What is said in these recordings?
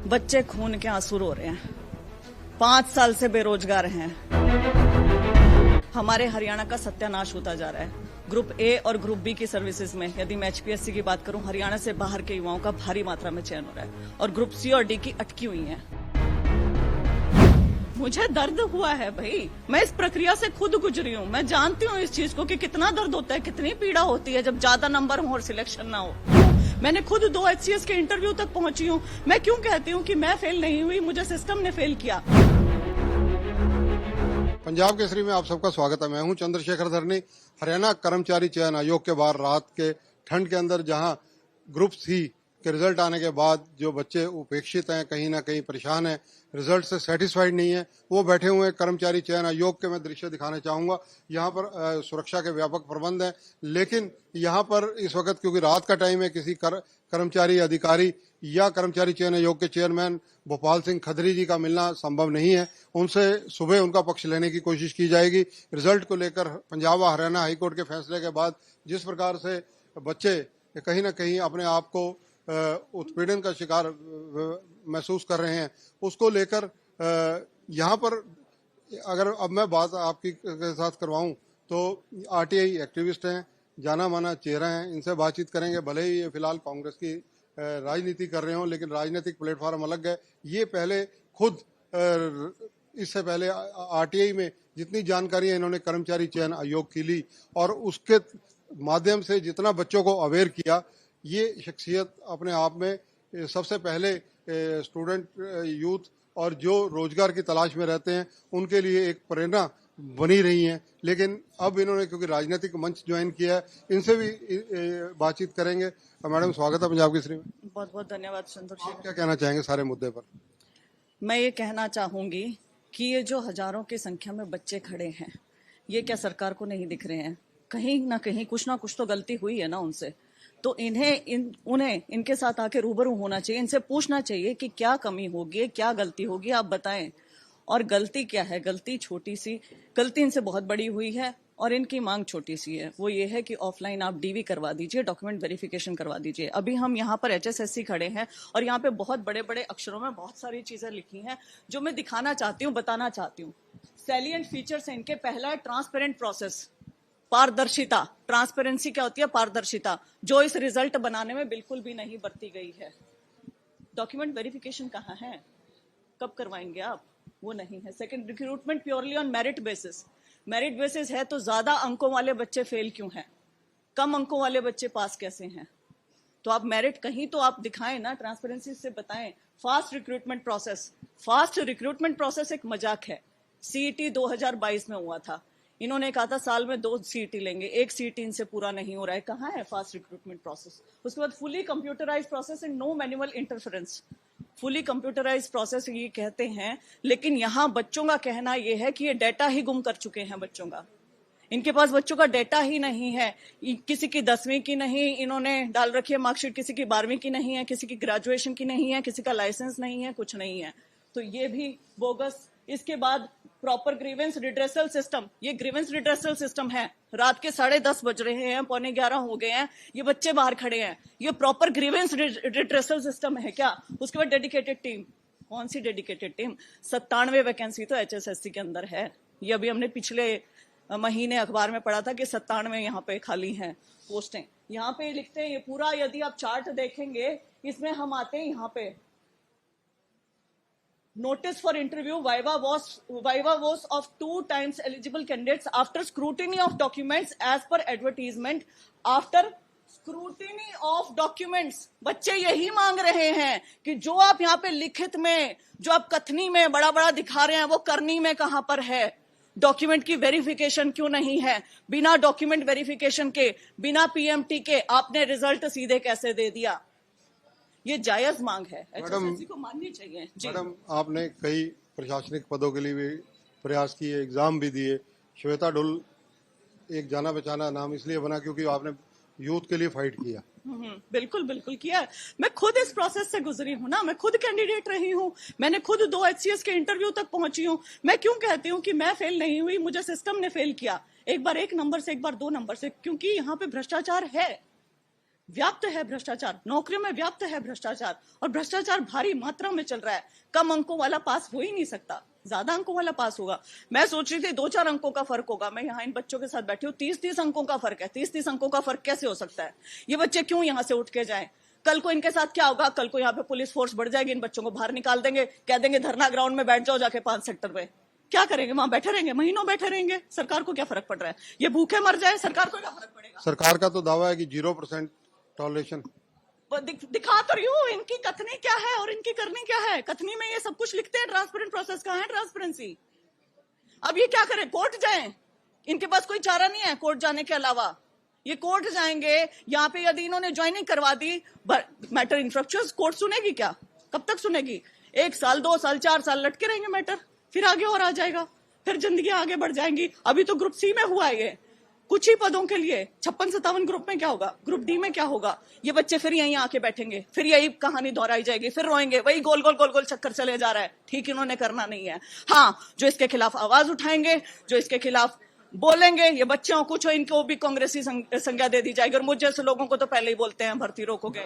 बच्चे खून के आंसू रो रहे हैं। 5 साल से बेरोजगार हैं। हमारे हरियाणा का सत्यानाश होता जा रहा है। ग्रुप ए और ग्रुप बी की सर्विसेज में यदि मैं एचपीएससी की बात करूं, हरियाणा से बाहर के युवाओं का भारी मात्रा में चयन हो रहा है और ग्रुप सी और डी की अटकी हुई हैं। मुझे दर्द हुआ है भाई, मैं इस प्रक्रिया से खुद गुजरी हूं। मैं जानती हूं इस चीज को कि कितना दर्द होता है, कितनी पीड़ा होती है जब ज्यादा नंबर हो और सिलेक्शन ना हो। मैंने खुद 2 एचसीएस के इंटरव्यू तक पहुंची हूं। मैं क्यों कहती हूं कि मैं फेल नहीं हुई, मुझे सिस्टम ने फेल किया। पंजाब केसरी में आप सबका स्वागत है। मैं हूं चंद्रशेखर धरनी। हरियाणा कर्मचारी चयन आयोग के बाहर रात के ठंड के अंदर जहां ग्रुप सी के रिजल्ट आने के बाद जो बच्चे उपेक्षित हैं, कहीं ना कहीं परेशान हैं, रिजल्ट से सेटिस्फाइड नहीं है, वो बैठे हुए हैं। कर्मचारी चयन आयोग के मैं दृश्य दिखाना चाहूंगा। यहाँ पर सुरक्षा के व्यापक प्रबंध हैं, लेकिन यहाँ पर इस वक्त क्योंकि रात का टाइम है, किसी कर्मचारी अधिकारी या कर्मचारी चयन आयोग के चेयरमैन भोपाल सिंह खदरी जी का मिलना संभव नहीं है। उनसे सुबह उनका पक्ष लेने की कोशिश की जाएगी। रिजल्ट को लेकर पंजाब व हरियाणा हाईकोर्ट के फैसले के बाद जिस प्रकार से बच्चे कहीं ना कहीं अपने आप को उत्पीड़न का शिकार महसूस कर रहे हैं, उसको लेकर यहाँ पर अगर अब मैं बात आपकी के साथ करवाऊं तो आरटीआई एक्टिविस्ट हैं, जाना माना चेहरा हैं, इनसे बातचीत करेंगे। भले ही ये फिलहाल कांग्रेस की राजनीति कर रहे हो, लेकिन राजनीतिक प्लेटफॉर्म अलग है। ये पहले खुद इससे पहले आरटीआई में जितनी जानकारी है इन्होंने कर्मचारी चयन आयोग की ली और उसके माध्यम से जितना बच्चों को अवेयर किया, ये शख्सियत अपने आप में सबसे पहले स्टूडेंट यूथ और जो रोजगार की तलाश में रहते हैं उनके लिए एक प्रेरणा बनी रही हैं। लेकिन अब इन्होंने क्योंकि राजनीतिक मंच ज्वाइन किया है, इनसे भी बातचीत करेंगे। मैडम स्वागत है पंजाब केसरी में। बहुत बहुत धन्यवाद चंद्रशेखर। आप क्या कहना चाहेंगे सारे मुद्दे पर? मैं ये कहना चाहूंगी कि ये जो हजारों की संख्या में बच्चे खड़े हैं, ये क्या सरकार को नहीं दिख रहे हैं? कहीं ना कहीं कुछ ना कुछ तो गलती हुई है ना उनसे। तो उन्हें इनके साथ आके रूबरू होना चाहिए, इनसे पूछना चाहिए कि क्या कमी होगी, क्या गलती होगी, आप बताएं। और गलती क्या है? गलती छोटी सी, गलती इनसे बहुत बड़ी हुई है और इनकी मांग छोटी सी है। वो ये है कि ऑफलाइन आप डीवी करवा दीजिए, डॉक्यूमेंट वेरिफिकेशन करवा दीजिए। अभी हम यहाँ पर एचएसएससी खड़े हैं और यहाँ पे बहुत बड़े बड़े अक्षरों में बहुत सारी चीजें लिखी हैं जो मैं दिखाना चाहती हूँ, बताना चाहती हूँ। सैलिएंट फीचर्स है इनके। पहला है ट्रांसपेरेंट प्रोसेस, पारदर्शिता। ट्रांसपेरेंसी क्या होती है? पारदर्शिता, जो इस रिजल्ट बनाने में बिल्कुल भी नहीं बरती गई है। डॉक्यूमेंट वेरिफिकेशन कहाँ है? कब करवाएंगे आप? वो नहीं है। Second, recruitment purely on merit basis. Merit basis है तो ज्यादा अंकों वाले बच्चे फेल क्यों हैं? कम अंकों वाले बच्चे पास कैसे हैं? तो आप मेरिट कहीं तो आप दिखाएं ना, ट्रांसपेरेंसी से बताएं। Fast recruitment process. Fast recruitment process एक मजाक है। सीईटी 2022 में हुआ था, इन्होंने कहा था साल में 2 सीईटी लेंगे, 1 सीईटी इनसे पूरा नहीं हो रहा है। कहाँ है फास्ट रिक्रूटमेंट प्रोसेस? उसके बाद fully computerised process and no manual interference. Fully computerised process ये कहते हैं, लेकिन यहाँ बच्चों का कहना ये है कि ये डेटा ही गुम कर चुके हैं बच्चों का। इनके पास बच्चों का डेटा ही नहीं है। किसी की 10वीं की नहीं इन्होंने डाल रखी है मार्कशीट, किसी की 12वीं की नहीं है, किसी की ग्रेजुएशन की नहीं है, किसी का लाइसेंस नहीं है, कुछ नहीं है। तो ये भी बोगस। इसके बाद प्रॉपर ग्रीवेंस रिड्रेसल सिस्टम। ये ग्रीवेंस रिड्रेसल सिस्टम है। रात के 10:30 बज रहे हैं, 11:45 हो गए हैं, ये बच्चे बाहर खड़े हैं। ये प्रॉपर ग्रीवेंस रिड्रेसल सिस्टम है क्या? उसके बाद डेडिकेटेड टीम। कौन सी डेडिकेटेड टीम? 97 वैकेंसी तो एचएसएससी के अंदर है। ये अभी हमने पिछले महीने अखबार में पढ़ा था कि 97 यहाँ पे खाली हैं पोस्टें। यहाँ पे लिखते हैं ये पूरा, यदि आप चार्ट देखेंगे इसमें हम आते हैं यहाँ पे notice for interview. Viva was of 2 times eligible candidates after scrutiny of documents as per advertisement. After scrutiny of documents, बच्चे यही मांग रहे हैं कि जो आप यहाँ पे लिखित में, जो आप कथनी में बड़ा बड़ा दिखा रहे हैं, वो करनी में कहाँ पर है? डॉक्यूमेंट की वेरिफिकेशन क्यों नहीं है? बिना डॉक्यूमेंट वेरिफिकेशन के, बिना पीएमटी के आपने रिजल्ट सीधे कैसे दे दिया? ये जायज मांग है, एचएसएससी को माननी चाहिए। मैडम, आपने कई प्रशासनिक पदों के लिए भी प्रयास किए, एग्जाम भी दिए। श्वेता ढुल एक जाना पहचाना नाम इसलिए बना क्योंकि आपने यूथ के लिए फाइट किया। बिल्कुल बिल्कुल किया। मैं खुद इस प्रोसेस से गुजरी हूँ ना, मैं खुद कैंडिडेट रही हूँ। मैंने खुद 2 एचसीएस के इंटरव्यू तक पहुंची हूँ। मैं क्यों कहती हूँ कि मैं फेल नहीं हुई, मुझे सिस्टम ने फेल किया। एक बार 1 नंबर से, एक बार 2 नंबर से, क्योंकि यहाँ पे भ्रष्टाचार है। व्याप्त है भ्रष्टाचार, नौकरियों में व्याप्त है भ्रष्टाचार, और भ्रष्टाचार भारी मात्रा में चल रहा है। कम अंकों वाला पास हो ही नहीं सकता, ज्यादा अंकों वाला पास होगा। मैं सोच रही थी 2-4 अंकों का फर्क होगा। मैं यहाँ इन बच्चों के साथ बैठी हूँ, 30-30 अंकों का फर्क है। 30-30 अंकों का फर्क कैसे हो सकता है? ये बच्चे क्यों यहाँ से उठ के जाएं? कल को इनके साथ क्या होगा? कल को यहाँ पे पुलिस फोर्स बढ़ जाएगी, इन बच्चों को बाहर निकाल देंगे, कह देंगे धरना ग्राउंड में बैठ जाओ जाके 5 सेक्टर में। क्या करेंगे? वहां बैठे रहेंगे, महीनों बैठे रहेंगे। सरकार को क्या फर्क पड़ रहा है? ये भूखे मर जाए, सरकार को क्या फर्क पड़ेगा? सरकार का तो दावा है कि 0% टॉलरेशन। दिखा तो रही हूँ इनकी कथनी क्या है और इनकी करनी क्या है। कथनी में ये सब कुछ लिखते हैं, ट्रांसपेरेंट प्रोसेस कहाँ है ट्रांसपेरेंसी? अब ये क्या करें? कोर्ट जाएं? इनके पास कोई चारा नहीं है कोर्ट जाने के अलावा। ये कोर्ट जाएंगे, यहाँ पे यदि इन्होंने ज्वाइनिंग करवा दी, मैटर इंफ्रक्चर्स कोर्ट सुनेगी क्या? कब तक सुनेगी? 1 साल, 2 साल, 4 साल लटके रहेंगे मैटर, फिर आगे और आ जाएगा, फिर जिंदगी आगे बढ़ जाएंगी। अभी तो ग्रुप सी में हुआ है ये, कुछ ही पदों के लिए। 56-57 ग्रुप में क्या होगा? ग्रुप डी में क्या होगा? ये बच्चे फिर यहीं आके बैठेंगे, फिर यही कहानी दोहराई जाएगी, फिर रोएंगे, वही गोल गोल गोल गोल चक्कर चले जा रहा है। ठीक इन्होंने करना नहीं है। हाँ, जो इसके खिलाफ आवाज उठाएंगे, जो इसके खिलाफ बोलेंगे, ये बच्चे हो कुछ हो, इनको भी कांग्रेसी संज्ञा दे दी जाएगी। और मुझ जैसे लोगों को तो पहले ही बोलते हैं भर्ती रोकोगे।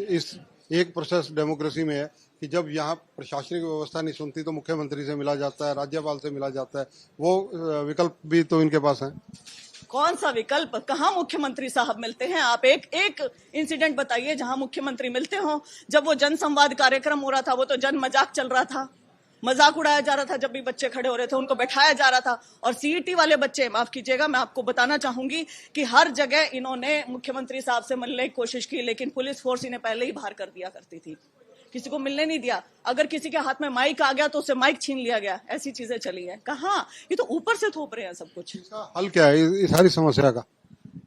इस एक प्रोसेस डेमोक्रेसी में है कि जब यहाँ प्रशासनिक व्यवस्था नहीं सुनती तो मुख्यमंत्री से मिला जाता है, राज्यपाल से मिला जाता है। वो विकल्प भी तो इनके पास है। कौन सा विकल्प? कहाँ मुख्यमंत्री साहब मिलते हैं? आप एक इंसिडेंट बताइए जहां मुख्यमंत्री मिलते हो। जब वो जन संवाद कार्यक्रम हो रहा था, वो तो जन मजाक चल रहा था, मजाक उड़ाया जा रहा था। जब भी बच्चे खड़े हो रहे थे उनको बैठाया जा रहा था। और सीईटी वाले बच्चे, माफ कीजिएगा, मैं आपको बताना चाहूंगी कि हर जगह इन्होंने मुख्यमंत्री साहब से मिलने की कोशिश की, लेकिन पुलिस फोर्स इन्हें पहले ही बाहर कर दिया करती थी, किसी को मिलने नहीं दिया। अगर किसी के हाथ में माइक आ गया तो उससे माइक छीन लिया गया। ऐसी चीजें चली हैं। कहाँ? ये तो ऊपर से थोप रहे हैं सब कुछ। इसका हल क्या है इस सारी समस्या का?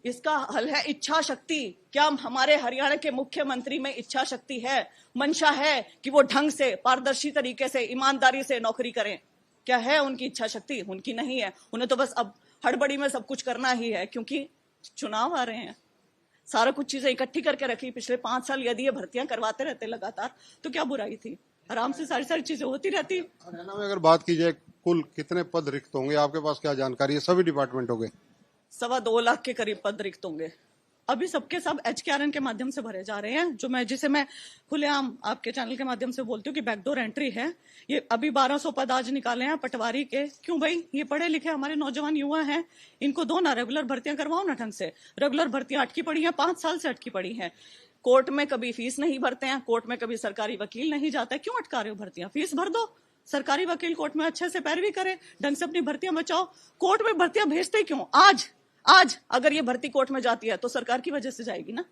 इसका हल है इच्छा शक्ति। क्या हमारे हरियाणा के मुख्यमंत्री में इच्छा शक्ति है, मंशा है कि वो ढंग से, पारदर्शी तरीके से, ईमानदारी से नौकरी करें? क्या है उनकी इच्छा शक्ति? उनकी नहीं है। उन्हें तो बस अब हड़बड़ी में सब कुछ करना ही है, क्योंकि चुनाव आ रहे हैं। सारा कुछ चीजें इकट्ठी करके रखी। पिछले 5 साल यदि ये भर्तियां करवाते रहते लगातार तो क्या बुराई थी? आराम से सारी चीजें होती रहती। हरियाणा में अगर बात की जाए कुल कितने पद रिक्त होंगे, आपके पास क्या जानकारी है? सभी डिपार्टमेंटों के 2.25 लाख के करीब पद रिक्त होंगे। अभी सबके सब HKRN के माध्यम से भरे जा रहे हैं, जिसे मैं खुलेआम आपके चैनल के माध्यम से बोलती हूँ कि बैकडोर एंट्री है। ये अभी 1200 पद आज निकाले हैं पटवारी के। क्यों भाई? ये पढ़े लिखे हमारे नौजवान युवा हैं, इनको दो ना, रेगुलर भर्तियां करवाओ ना ढंग से। रेगुलर भर्तियां अटकी पड़ी हैं, 5 साल से अटकी पड़ी हैं। कोर्ट में कभी फीस नहीं भरते हैं, कोर्ट में कभी सरकारी वकील नहीं जाता है। क्यों अटका रहे हो भर्तियां? फीस भर दो, सरकारी वकील कोर्ट में अच्छे से पैरवी करे, ढंग से अपनी भर्तियां बचाओ। कोर्ट में भर्तियां भेजते क्यों? आज अगर ये भर्ती कोर्ट में जाती है तो सरकार की वजह से जाएगी ना।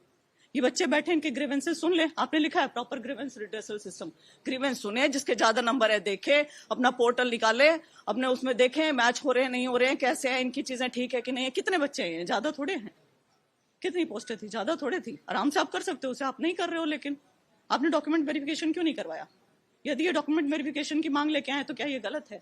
ये बच्चे बैठे, इनके ग्रीवेंसेस सुन ले। आपने लिखा है proper grievance redressal system. Grievance सुने, जिसके ज्यादा नंबर है देखे, अपना पोर्टल निकाले, अपने उसमें देखें मैच हो रहे हैं नहीं हो रहे हैं, कैसे हैं, इनकी चीजें ठीक है कि नहीं है। कितने बच्चे हैं? ज्यादा थोड़े हैं। कितनी पोस्टें थी? ज्यादा थोड़े थी। आराम से आप कर सकते हो उसे, आप नहीं कर रहे हो। लेकिन आपने डॉक्यूमेंट वेरिफिकेशन क्यों नहीं करवाया? यदि ये डॉक्यूमेंट वेरिफिकेशन की मांग लेके आए तो क्या ये गलत है?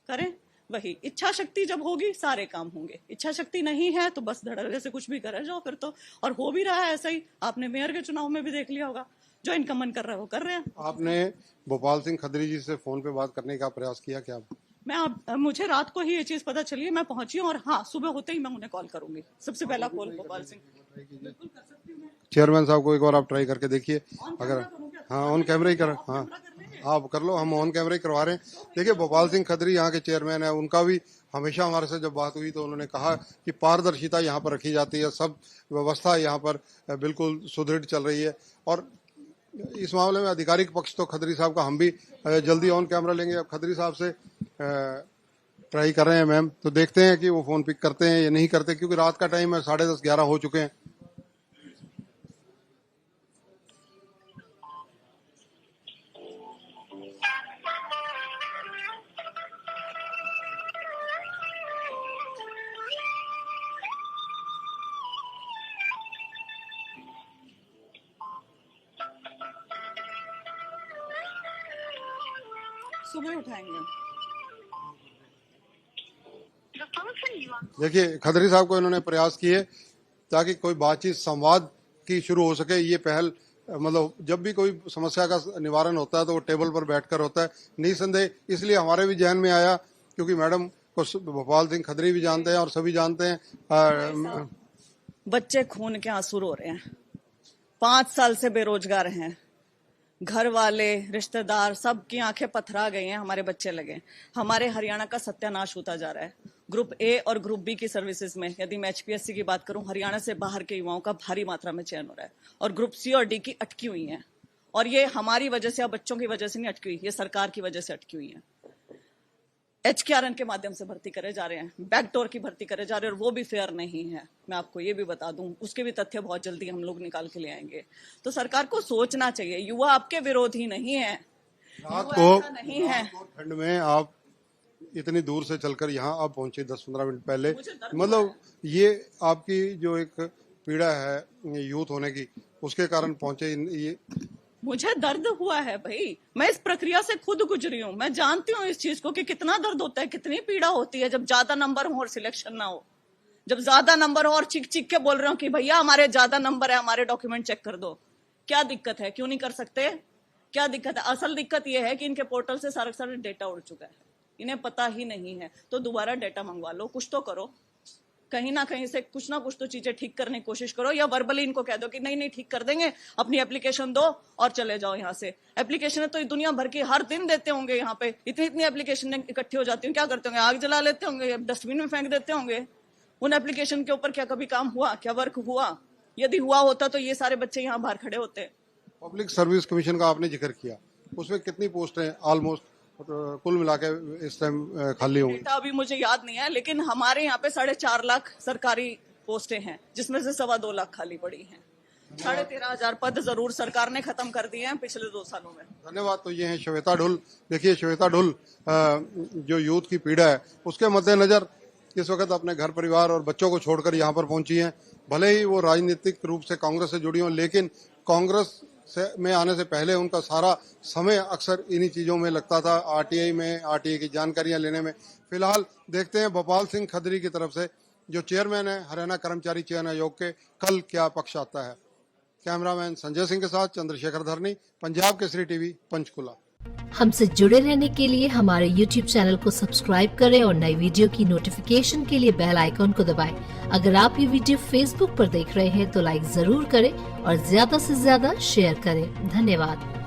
करें। वही इच्छा शक्ति जब होगी सारे काम होंगे। इच्छा शक्ति नहीं है तो बस धड़ल्ले से कुछ भी करे जाओ फिर तो। और हो भी रहा है ऐसा ही। आपने मेयर के चुनाव में भी देख लिया होगा, जो इनका मन कर रहा है वो कर रहे हैं। आपने भोपाल सिंह खत्री जी से फोन पे बात करने का प्रयास किया क्या? मुझे रात को ही ये चीज पता चली है, मैं पहुंची हूँ। और हाँ, सुबह होते ही मैं उन्हें कॉल करूंगी। सबसे पहला कॉल भोपाल सिंह। बिल्कुल कर सकती हूँ मैं। चेयरमैन साहब को एक बार आप ट्राई करके देखिए। अगर हाँ ऑन कैमरा ही कर, हाँ आप कर लो, हम ऑन कैमरा ही करवा रहे हैं। देखिए भोपाल सिंह खत्री यहाँ के चेयरमैन है, उनका भी हमेशा हमारे से जब बात हुई तो उन्होंने कहा कि पारदर्शिता यहाँ पर रखी जाती है, सब व्यवस्था यहाँ पर बिल्कुल सुदृढ़ चल रही है। और इस मामले में आधिकारिक पक्ष तो खत्री साहब का हम भी जल्दी ऑन कैमरा लेंगे। अब खत्री साहब से ट्राई कर रहे हैं मैम, तो देखते हैं कि वो फोन पिक करते हैं या नहीं करते, क्योंकि रात का टाइम है, 10:30-11 हो चुके हैं। सुबह उठाएंगे। देखिए खत्री साहब को इन्होंने प्रयास किए ताकि कोई बातचीत संवाद की शुरू हो सके। ये पहल मतलब जब भी कोई समस्या का निवारण होता है तो वो टेबल पर बैठकर होता है, निसंदेह। इसलिए हमारे भी ध्यान में आया, क्योंकि मैडम को भोपाल सिंह खत्री भी जानते हैं और सभी जानते हैं। बच्चे खून के आंसू रो रहे हैं। 5 साल से बेरोजगार हैं, घर वाले रिश्तेदार सबकी आंखें पथरा गई हैं, हमारे बच्चे लगे। हमारे हरियाणा का सत्यानाश होता जा रहा है। ग्रुप ए और ग्रुप बी की सर्विसेज में यदि मैं एचपीएससी की बात करूं, हरियाणा से बाहर के युवाओं का भारी मात्रा में चयन हो रहा है और ग्रुप सी और डी की अटकी हुई हैं। और ये हमारी वजह से या बच्चों की वजह से नहीं अटकी हुई, ये सरकार की वजह से अटकी हुई है। HKRN के माध्यम से भर्ती करे जा रहे हैं, बैकडोर की भर्ती करे जा रहे हैं और वो भी फेयर नहीं है। मैं आपको ये भी बता दूं, उसके भी तथ्य बहुत जल्दी हम लोग निकाल के ले आएंगे। तो सरकार को सोचना चाहिए, युवा आपके विरोधी नहीं है, रात युवा ऐसा नहीं है। को ठंड में आप इतनी दूर से चलकर यहाँ आप पहुंचे 10-15 मिनट पहले, मुझे डर मतलब ये आपकी जो एक पीड़ा है यूथ होने की, उसके कारण पहुंचे ये। मुझे दर्द हुआ है भाई, मैं इस प्रक्रिया से खुद गुजरी हूँ, मैं जानती हूँ इस चीज को कि कितना दर्द होता है, कितनी पीड़ा होती है जब ज्यादा नंबर हो और सिलेक्शन ना हो, जब ज्यादा नंबर हो और चिक चिक के बोल रहे हो कि भैया हमारे ज्यादा नंबर है, हमारे डॉक्यूमेंट चेक कर दो। क्या दिक्कत है, क्यों नहीं कर सकते? क्या दिक्कत है? असल दिक्कत यह है कि इनके पोर्टल से सारा डेटा उड़ चुका है, इन्हें पता ही नहीं है। तो दोबारा डेटा मंगवा लो, कुछ तो करो, कहीं ना कहीं से कुछ ना कुछ तो चीजें ठीक करने की कोशिश करो, या वर्बली इनको कह दो कि नहीं नहीं ठीक कर देंगे, अपनी एप्लीकेशन दो और चले जाओ यहाँ से। एप्लीकेशन तो दुनिया भर की हर दिन देते होंगे, यहाँ पे इतनी एप्लीकेशन इकट्ठी हो जाती है, क्या करते होंगे? आग जला लेते होंगे, डस्टबिन में फेंक देते होंगे। उन एप्लीकेशन के ऊपर क्या कभी काम हुआ? क्या वर्क हुआ? यदि हुआ होता तो ये सारे बच्चे यहाँ बाहर खड़े होते। पब्लिक सर्विस कमीशन का आपने जिक्र किया, उसमें कितनी पोस्ट है ऑलमोस्ट कुल मिला के इस टाइम खाली होंगी? डेटा अभी मुझे याद नहीं है, लेकिन हमारे यहाँ पे 4.5 लाख सरकारी पोस्टें हैं, जिसमें से 2.25 लाख खाली पड़ी हैं। 13,500 पद जरूर सरकार ने खत्म कर दिए हैं पिछले 2 सालों में। धन्यवाद। तो ये है श्वेता ढुल। देखिए श्वेता ढुल जो यूथ की पीड़ा है उसके मद्देनजर इस वक्त अपने घर परिवार और बच्चों को छोड़कर यहाँ पर पहुंची हैं। भले ही वो राजनीतिक रूप से कांग्रेस से जुड़ी हों, लेकिन कांग्रेस में आने से पहले उनका सारा समय अक्सर इन्हीं चीजों में लगता था, आरटीआई की जानकारियां लेने में। फिलहाल देखते हैं भोपाल सिंह खदरी की तरफ से, जो चेयरमैन है हरियाणा कर्मचारी चयन आयोग के, कल क्या पक्ष आता है। कैमरामैन संजय सिंह के साथ चंद्रशेखर धरनी, पंजाब केसरी टीवी, पंचकुला। हमसे जुड़े रहने के लिए हमारे YouTube चैनल को सब्सक्राइब करें और नई वीडियो की नोटिफिकेशन के लिए बेल आइकॉन को दबाएं। अगर आप ये वीडियो Facebook पर देख रहे हैं तो लाइक जरूर करें और ज्यादा से ज्यादा शेयर करें। धन्यवाद।